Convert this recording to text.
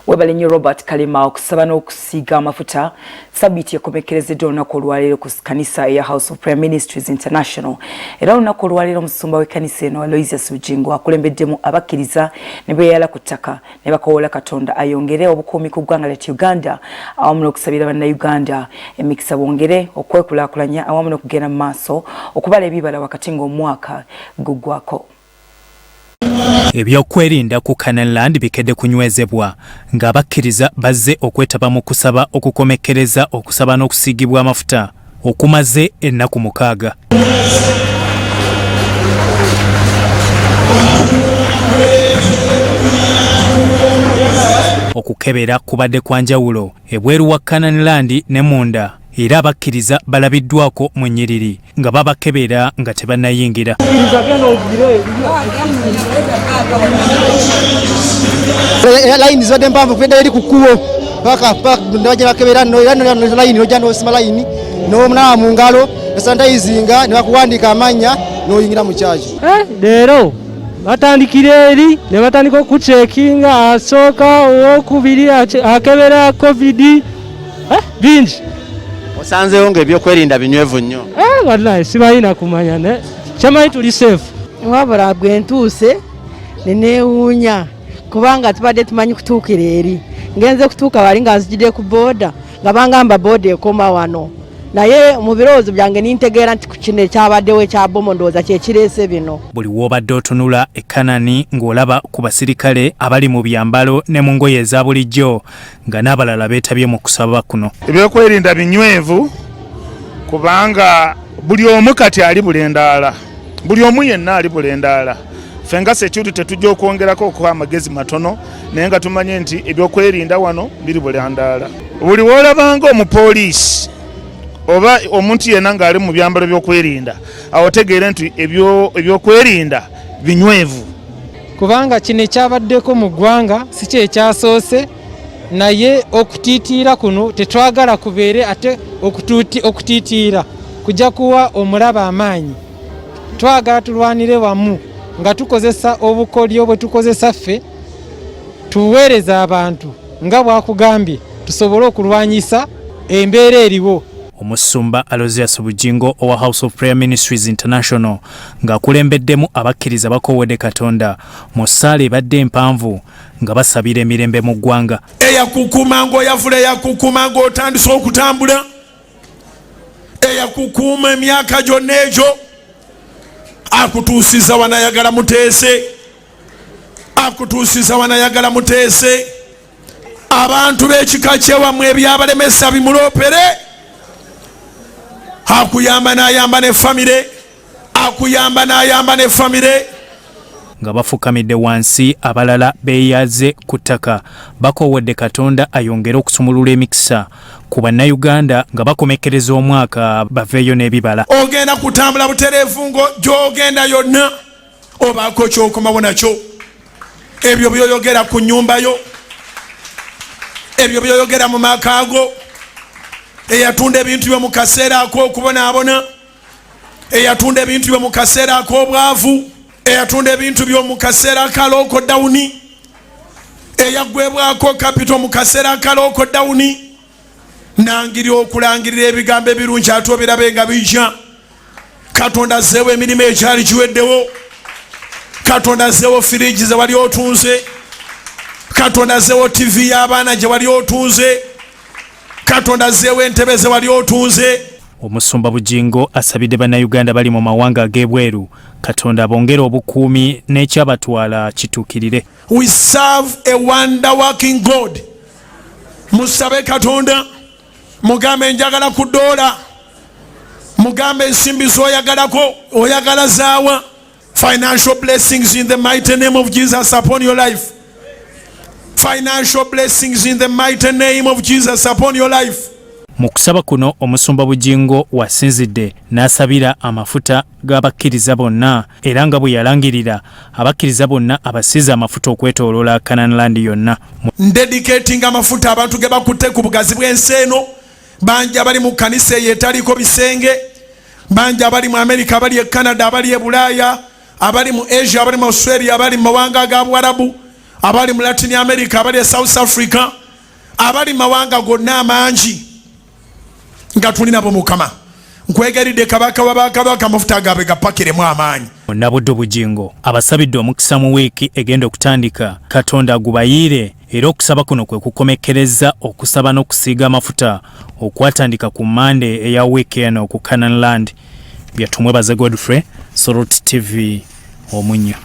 Webalenye Robert Kalima okusaba n'okusiiga amafuta sabiti yakomekerezedde olunaku olwaleero ku kanisa ya House of Prayer Ministries International. Era olunaku olwaleero omusumba w'ekkanisa eno Aloysius Bugingo akulembeddemu abakkiriza ne beeyala ku ttaka ne bakoola Katonda ayongere obukuumi ku ggwanga lya Uganda awamu n'okusabira bannayuganda emikisa bongere okwekulaakulanya awamu n'okugenda mu maaso okubala ebibala wakati ng'omwaka guggwako. Ebyokwerinda ku Canaanland bikedde kunywezebwa ng'abakkiriza bazze okwetaba mu kusaba okukomekereza okusaba n'okusiigibwa amafuta okumaze ennaku 6. Okukebera kubadde kwa njawulo ebweru wa Canaanland ne munda era abakkiriza balabiddwako mu nnyiriri nga babakebera nga tebannayingira. Layini zibadde mpanvu kufedde eri ku kkubo paka ndabajja bakebera layini nojja n'osima layini n'omunaba mu ngalo esanitayizinga ne bakuwandiika amanya n'oyingira mu kyaki. Leero batandikira eri ne batandika okucekinga asooka owokubiri akebera covid bingi. Osanzeewo ng'ebyokwerinda binywevu nnyo. Wallahi sibalina kumanya ne kyamayi tuli safe. Wabula bwe ntuuse neneewuunya kubanga tubadde tumanyi kutuukira eri. Ngenze kutuuka wali nga nzijidde ku booda nga bangamba booda ekoma wano. Naye mu birowoozo byange nintegeera nti ku kino ekyabaddewo ekyabomo ndowooza kye kireese bino. Buli w'obadde otunula e Kanaani ng'olaba ku basirikale abali mu byambalo ne mu ngoye eza bulijjo nga n'abalala beetabye mu kusaba kuno. Ebyokwerinda binywevu kubanga buli omu kati ali bulendaala. Buli omu yenna ali bulendaala. Ffe nga security tetujja okwongerako okuwa amagezi matono naye nga tumanye nti ebyokwerinda wano biri bulendaala. Buli w'olabanga omupoliisi oba omuntu yenna ng'ali mu byambalo by'okwerinda awo tegeere nti ebyokwerinda binywevu. Kubanga kino ekyabaddeko mu ggwanga si kye kyasoose naye okutiitiira kuno tetwagala kubeere ate okutiitiira kujja kuwa omulaba amaanyi. Twagala tulwanire wamu nga tukozesa obukolyo bwe tukozesa ffe tuweereza abantu nga bwakugambye tusobole okulwanyisa embeera eriwo. Omusumba Aloysius Bugingo owa House of Prayer Ministries International ng'akulembeddemu abakkiriza bakoowedde Katonda mu ssaala ebadde empanvu nga basabira emirembe mu ggwanga. Eyakukuuma ng'oyavula eyakukuuma ng'otandise okutambula eyakukuuma emyaka gyonna egyo akutuusiza wanayagala muteese akutuusiza wanayagala muteese abantu b'ekika ky'ewammwe ebyabalemesa bimuloopere akuyamba n'ayamba ne famire akuyamba n'ayamba ne famire. Nga bafukamidde wansi abalala beeyaze ku ttaka bakoowedde Katonda ayongere okusumulula emikisa ku bannayuganda nga bakomekereza omwaka baveeyo n'ebibala. Ogenda kutambula butereevu ngo gy'ogenda yonna obaako ky'okomawo nakyo. Ebyo byoyogera ku nnyumbayo ebyo byoyogera mu maka go eyatunda ebintu byo mu kaseera ak'okubonaabona eyatunda ebintu byo mu kaseera ak'obwavu eyatunda ebintu byo mu kaseera ka lockdown eyaggwebwako kapito mu kaseera ka lockdown nangiri okulangirira ebigambo ebirungi ate obirabe nga bijja. Katonda azzeewo emirimu ekyali giweddewo. Katonda azzeewo firiji ze wali otunze. Katonda azzeewo TV y'abaana gye wali otunze. Katonda azzeewo entebe ze wali otunze. Omusumba Bugingo asabidde bannayuganda bali mu mawanga ag'ebweru Katonda bongere obukuumi n'ekyabatwala kituukirire. We serve a wonder working God. Musabe Katonda mugambe njagala ku dola mugambe ensimbi z'oyagalako oyagala zaawa. Financial blessings in the mighty name of Jesus upon your life. Financial blessings in the mighty name of Jesus upon your life. Mu kusaba kuno omusumba Bugingo wasinzidde n'asabira amafuta g'abakkiriza bonna era nga bwe yalangirira abakkiriza bonna abasiza amafuta okwetooloola Canaanland yonna. Dedicating amafuta abantu ge bakutte ku bugazi bw'ensi eno bangi abali mu kanisa yeetaliko bisenge bangi abali mu Amerika abali e Canada abali e Bulaaya abali mu Asia abali mu Australia abali mu mawanga ga Bwarabu abali mu Latin America, abali South Africa, abali mawanga gonna amangi nga tuli nabo Mukama. Nkwegeridde Kabaka wa Bakabaka amafuta gabe gapakiremu amaanyi. Nabudde Bugingo abasabidde omukisa mu wiiki egenda okutandika. Katonda agubayire era okusaba kuno kwe kukomekereza okusaba n'okusiiga amafuta okwatandika ku Monday eya wiiki eno ku Canaan Land. Byatumwebaze Godfrey, Soroti TV, Omunya.